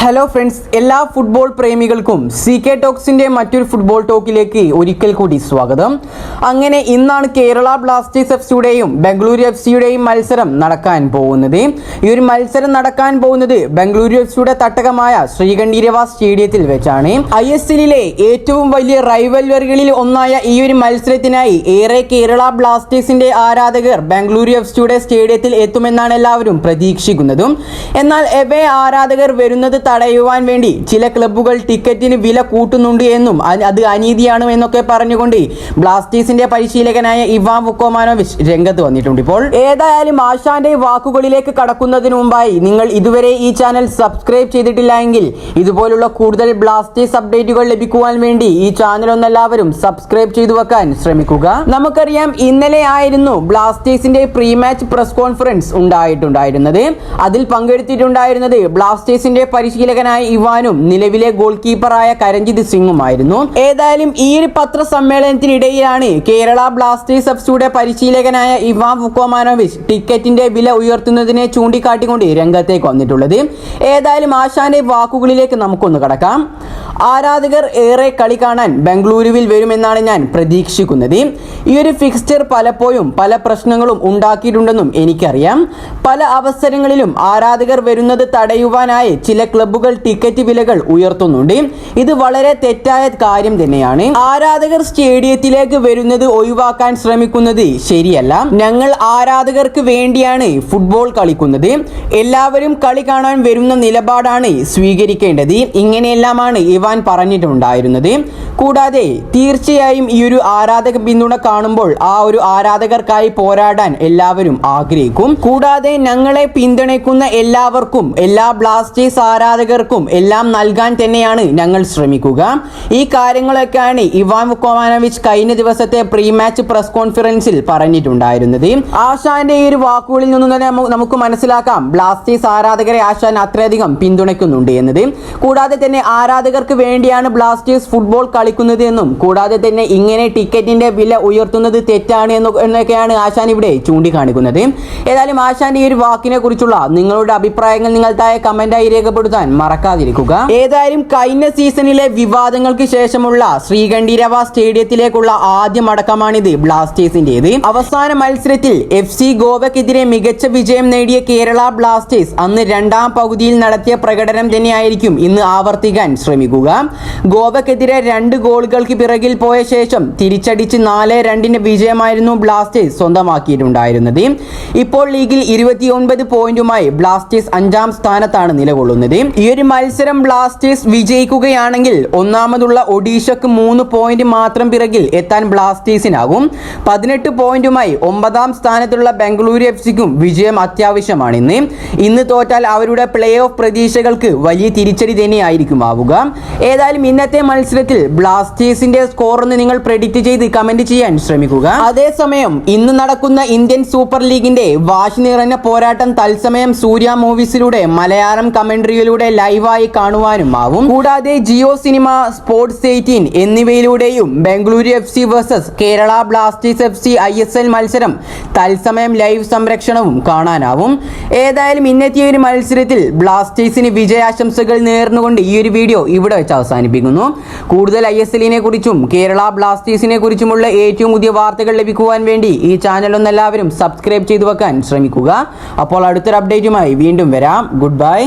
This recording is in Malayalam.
ഹലോ ഫ്രണ്ട്സ്, എല്ലാ ഫുട്ബോൾ പ്രേമികൾക്കും CK ടോക്സിന്റെ മറ്റൊരു ഫുട്ബോൾ ടോക്കിലേക്ക് ഒരിക്കൽ കൂടി സ്വാഗതം. അങ്ങനെ ഇന്നാണ് കേരള ബ്ലാസ്റ്റേഴ്സ് എഫ്സിയുടെയും ബംഗളൂരു എഫ്സിയുടെയും മത്സരം നടക്കാൻ പോകുന്നത്. ഈ ഒരു മത്സരം നടക്കാൻ പോകുന്നത് ബംഗളൂരു എഫ്സിയുടെ തട്ടകമായ ശ്രീകണ്ഠീരവ സ്റ്റേഡിയത്തിൽ വെച്ചാണ്. ISLലെ ഏറ്റവും വലിയ റൈവൽവറികളിൽ ഒന്നായ ഈ ഒരു മത്സരത്തിനായി ഏറെ കേരള ബ്ലാസ്റ്റേഴ്സിന്റെ ആരാധകർ ബംഗളൂരു എഫ്സിയുടെ സ്റ്റേഡിയത്തിൽ എത്തുമെന്നാണ് എല്ലാവരും പ്രതീക്ഷിക്കുന്നതും. എന്നാൽ എവേ ആരാധകർ വരുന്നത് തടയുവാൻ വേണ്ടി ചില ക്ലബ്ബുകൾ ടിക്കറ്റിന് വില കൂട്ടുന്നുണ്ട് എന്നും അത് അനീതിയാണ് എന്നൊക്കെ പറഞ്ഞുകൊണ്ട് ബ്ലാസ്റ്റേഴ്സിന്റെ പരിശീലകനായ ഇവാൻ വുക്കോമാനോവിച്ച് രംഗത്ത് വന്നിട്ടുണ്ട്. ഇപ്പോൾ ഏതായാലും ആശാന്റെ വാക്കുകളിലേക്ക് കടക്കുന്നതിന് മുമ്പായി നിങ്ങൾ ഇതുവരെ ഈ ചാനൽ സബ്സ്ക്രൈബ് ചെയ്തിട്ടില്ല എങ്കിൽ ഇതുപോലുള്ള കൂടുതൽ ബ്ലാസ്റ്റേഴ്സ് അപ്ഡേറ്റുകൾ ലഭിക്കുവാൻ വേണ്ടി ഈ ചാനൽ ഒന്നെല്ലാവരും സബ്സ്ക്രൈബ് ചെയ്തു വെക്കാൻ ശ്രമിക്കുക. നമുക്കറിയാം, ഇന്നലെ ആയിരുന്നു ബ്ലാസ്റ്റേഴ്സിന്റെ പ്രീ മാച്ച് പ്രസ് കോൺഫറൻസ് ഉണ്ടായിരുന്നത്. അതിൽ പങ്കെടുത്തിട്ടുണ്ടായിരുന്നത് ബ്ലാസ്റ്റേഴ്സിന്റെ പരിശീലകനായ ഇവാനും നിലവിലെ ഗോൾ കീപ്പറായ കരഞ്ജിത് സിംഗുമായിരുന്നു. ഏതായാലും ഈ ഒരു പത്രസമ്മേളനത്തിനിടയിലാണ് കേരള ബ്ലാസ്റ്റേഴ്സ് എഫ്സിയുടെ പരിശീലകനായ ഇവാൻ വുക്കോമാനോവിച്ച് ടിക്കറ്റിന്റെ വില ഉയർത്തുന്നതിനെ ചൂണ്ടിക്കാട്ടിക്കൊണ്ട് രംഗത്തേക്ക് വന്നിട്ടുള്ളത്. ഏതായാലും ആശാന്റെ വാക്കുകളിലേക്ക് നമുക്കൊന്ന് കടക്കാം. ആരാധകർ ഏറെ കളി കാണാൻ ബംഗളൂരുവിൽ വരുമെന്നാണ് ഞാൻ പ്രതീക്ഷിക്കുന്നത്. ഈ ഒരു ഫിക്സ്ചർ പലപ്പോഴും പല പ്രശ്നങ്ങളും ഉണ്ടാക്കിയിട്ടുണ്ടെന്നും എനിക്കറിയാം. പല അവസരങ്ങളിലും ആരാധകർ വരുന്നത് തടയുവാനായി ചില ക്ലബ്ബുകൾ ടിക്കറ്റ് വിലകൾ ഉയർത്തുന്നുണ്ട്. ഇത് വളരെ തെറ്റായ കാര്യം തന്നെയാണ്. ആരാധകർ സ്റ്റേഡിയത്തിലേക്ക് വരുന്നത് ഒഴിവാക്കാൻ ശ്രമിക്കുന്നത് ശരിയല്ല. ഞങ്ങൾ ആരാധകർക്ക് വേണ്ടിയാണ് ഫുട്ബോൾ കളിക്കുന്നത്. എല്ലാവരും കളി കാണാൻ വരുന്ന നിലപാടാണ് സ്വീകരിക്കേണ്ടത്. ഇങ്ങനെയെല്ലാമാണ് ഇവാൻ പറഞ്ഞിട്ടുണ്ടായിരുന്നത്. കൂടാതെ തീർച്ചയായും ഈ ഒരു ആരാധക പിന്തുണ കാണുമ്പോൾ ആ ഒരു ആരാധകർക്കായി പോരാടാൻ എല്ലാവരും ആഗ്രഹിക്കും. കൂടാതെ ഞങ്ങളെ പിന്തുണയ്ക്കുന്ന എല്ലാവർക്കും, എല്ലാ ബ്ലാസ്റ്റേഴ്സ് ആരാധകർക്കും എല്ലാം നൽകാൻ തന്നെയാണ് ഞങ്ങൾ ശ്രമിക്കുക. ഈ കാര്യങ്ങളൊക്കെയാണ് ഇവാൻ വുക്കോമാനോവിച്ച് കഴിഞ്ഞ ദിവസത്തെ പ്രീ മാച്ച് പ്രസ് കോൺഫറൻസിൽ പറഞ്ഞിട്ടുണ്ടായിരുന്നത്. ആശാന്റെ ഈ ഒരു വാക്കുകളിൽ നിന്നും തന്നെ നമുക്ക് മനസ്സിലാക്കാം ബ്ലാസ്റ്റേഴ്സ് ആരാധകരെ ആശാൻ അത്രയധികം പിന്തുണയ്ക്കുന്നുണ്ട് എന്നത്. കൂടാതെ തന്നെ ആരാധകർക്ക് വേണ്ടിയാണ് ബ്ലാസ്റ്റേഴ്സ് ഫുട്ബോൾ കളിക്കുന്നത് എന്നും കൂടാതെ തന്നെ ഇങ്ങനെ ടിക്കറ്റിന്റെ വില ഉയർത്തുന്നത് തെറ്റാണ് എന്നൊക്കെയാണ് ആശാൻ ഇവിടെ ചൂണ്ടിക്കാണിക്കുന്നത്. ഏതായാലും ആശാന്റെ ഈ ഒരു വാക്കിനെ കുറിച്ചുള്ള നിങ്ങളുടെ അഭിപ്രായങ്ങൾ നിങ്ങൾ താഴെ കമന്റായി രേഖപ്പെടുത്താൻ മറക്കാതിരിക്കുക. ഏതായാലും കഴിഞ്ഞ സീസണിലെ വിവാദങ്ങൾക്ക് ശേഷമുള്ള ശ്രീകണ്ഠീരവ സ്റ്റേഡിയത്തിലേക്കുള്ള ആദ്യ മടക്കമാണിത് ബ്ലാസ്റ്റേഴ്സിന്റേത്. അവസാന മത്സരത്തിൽ FC ഗോവയ്ക്കെതിരെ മികച്ച വിജയം നേടിയ കേരള ബ്ലാസ്റ്റേഴ്സ് അന്ന് രണ്ടാം പകുതിയിൽ നടത്തിയ പ്രകടനം തന്നെയായിരിക്കും ഇന്ന് ആവർത്തിക്കാൻ ശ്രമിക്കുക. ഗോവയ്ക്കെതിരെ 2 ഗോളുകൾക്ക് പിറകിൽ പോയ ശേഷം തിരിച്ചടിച്ച് 4-2 വിജയമായിരുന്നു ബ്ലാസ്റ്റേഴ്സ് സ്വന്തമാക്കിയിട്ടുണ്ടായിരുന്നത്. ഇപ്പോൾ ലീഗിൽ 29 പോയിന്റുമായി ബ്ലാസ്റ്റേഴ്സ് 5ാം സ്ഥാനത്താണ് നിലകൊള്ളുന്നത്. ഈ ഒരു മത്സരം ബ്ലാസ്റ്റേഴ്സ് വിജയിക്കുകയാണെങ്കിൽ ഒന്നാമതുള്ള ഒഡീഷക്ക് 3 പോയിന്റ് മാത്രം പിറകിൽ എത്താൻ ബ്ലാസ്റ്റേഴ്സിനാകും. 18 പോയിന്റുമായി 9ാം സ്ഥാനത്തുള്ള ബംഗളൂരു എഫ്സിക്കും വിജയം അത്യാവശ്യമാണ്. ഇന്ന് തോറ്റാൽ അവരുടെ പ്ലേ ഓഫ് പ്രതീക്ഷകൾക്ക് വലിയ തിരിച്ചടി തന്നെയായിരിക്കും ആവുക. ഏതായാലും ഇന്നത്തെ മത്സരത്തിൽ ബ്ലാസ്റ്റേഴ്സിന്റെ സ്കോർ ഒന്ന് നിങ്ങൾ പ്രെഡിക്റ്റ് ചെയ്ത് കമന്റ് ചെയ്യാൻ ശ്രമിക്കുക. അതേസമയം ഇന്ന് നടക്കുന്ന ഇന്ത്യൻ സൂപ്പർ ലീഗിന്റെ വാശി നിറഞ്ഞ പോരാട്ടം തത്സമയം സൂര്യ മൂവീസിലൂടെ മലയാളം കമന്ററിയിലൂടെ ലൈവായി കാണുവാനും ആവും. കൂടാതെ ജിയോ സിനിമ, സ്പോർട്സ് 18 എന്നിവയിലൂടെയും Bengaluru FC versus Kerala Blasters FC ISL മത്സരം തത്സമയം ലൈവ് സംരക്ഷണവും കാണാനാവും. ഏതായാലും ഇന്നത്തെ ഒരു മത്സരത്തിൽ ബ്ലാസ്റ്റേഴ്സിന് വിജയാശംസകൾ നേർന്നുകൊണ്ട് ഈ ഒരു വീഡിയോ ഇവിടെ വെച്ച് അവസാനിപ്പിക്കുന്നു. കൂടുതൽ ISLനെ കുറിച്ചും കേരള ബ്ലാസ്റ്റേഴ്സിനെ കുറിച്ചുമുള്ള ഏറ്റവും പുതിയ വാർത്തകൾ ലഭിക്കുവാൻ വേണ്ടി ഈ ചാനൽ ഒന്നെല്ലാവരും സബ്സ്ക്രൈബ് ചെയ്തു വെക്കാൻ ശ്രമിക്കുക. അപ്പോൾ അടുത്തൊരു അപ്ഡേറ്റുമായി വീണ്ടും വരാം. Good bye.